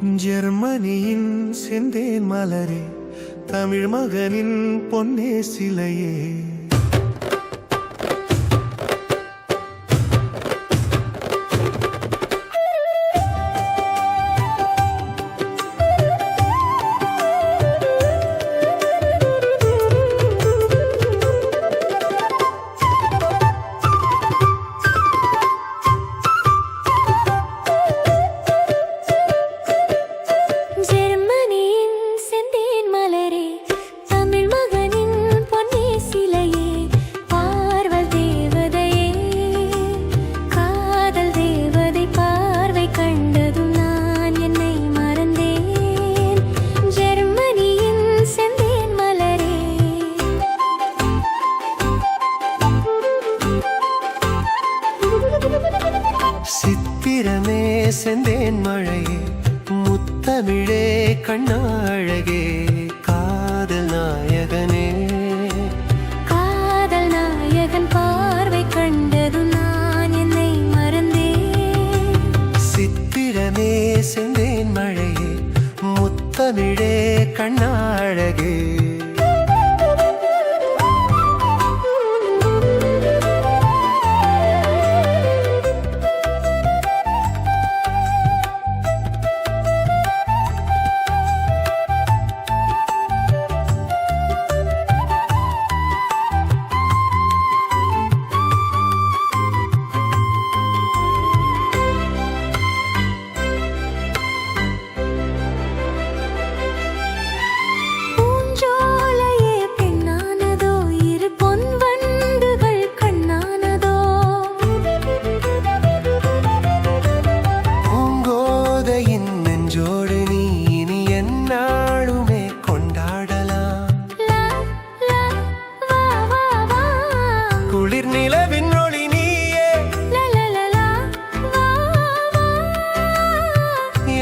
ஜெர்மனியின் செந்தேன் மலரே, தமிழ் மகனின் பொன்னே சிலையே. சித்திரமே செந்தேன் மழையே, முத்தமிழே கண்ணழகே, காதல் நாயகனே. காதல் நாயகன் பார்வை கண்டதும் நான் என்னை மறந்தேன். சித்திரமே செந்தேன் மழையே, முத்தமிழே கண்ணழகே. குளிர் நிலவின் ஒளி நீயே,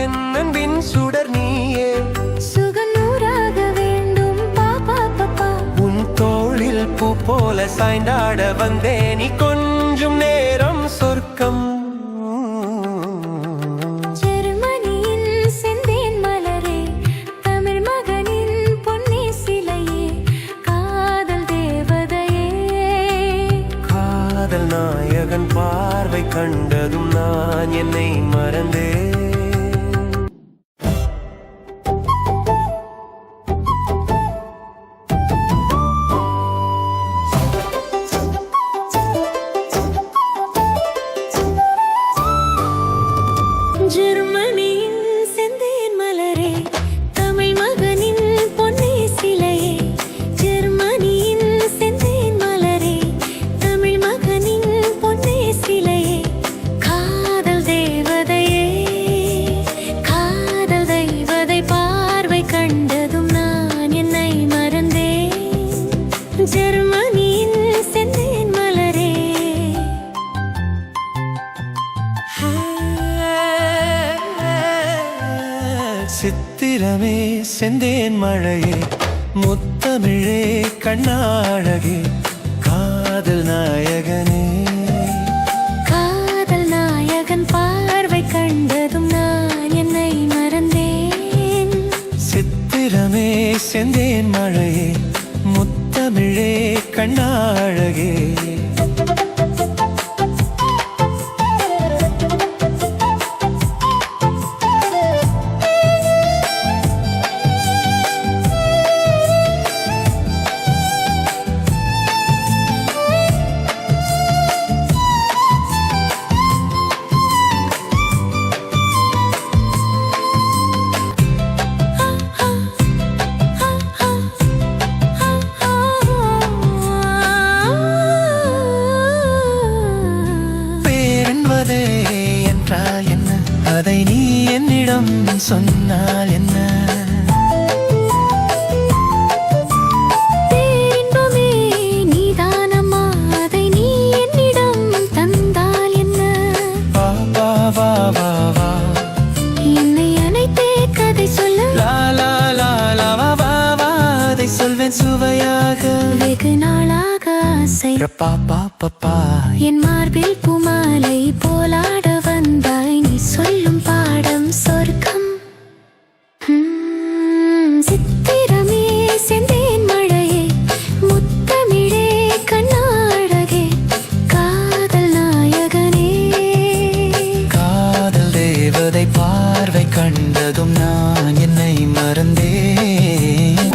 என் அன்பின் சுடர் நீயே. சுகநூறாக வேண்டும் பாப்பா பாப்பா, உன் தோளில் பூ போல சாய்ந்தாட வந்தேன், நீ கொஞ்சம் நேரம் சொர்க்கம். காதல் நாயகன் பார்வை கண்டதும் நான் என்னை மறந்தேன். ஜெர்மனியின் செந்தேன் மலரே, தமிழ் மகனின் பொன்னே சிலையே. ஜெர்மனியின் செந்தேன் மலரே, தமிழ் மகனின் பொன்னே சிலையே. காதல் தேவதையே, காதல் தெய்வதை பார்வை கண்டதும் நான் என்னை மறந்தேன். ஜெர்மனியின் செந்தேன் மலரே. சித்திரமே செந்தேன் மழையே, முத்தமிழே கண்ணழகே, காதல் நாயகனே. காதல் நாயகன் பார்வை கண்டதும் நான் என்னை மறந்தேன். சித்திரமே செந்தேன் மழையே, முத்தமிழே கண்ணழகே. அதை நீ என்னிடம் சொன்னால் என்ன? பேரின்பமே நீதானம்மா, அதை நீ என்னிடம் தந்தால் என்ன? வா வா வா வா வா, என்னை அனைத்தே கதை சொல்ல. லா லா லா லா வா வா வா, அதை சொல்வேன் சுவையாக. வெகு நாளாக ஆசை பாப்பா பாப்பா, என் மார்பில் பூமாலை போலாட வந்தாய். நீ சொல்லும் பாடம் சொர்க்கம். மறைந்ததும் நான் என்னை மறந்தேன்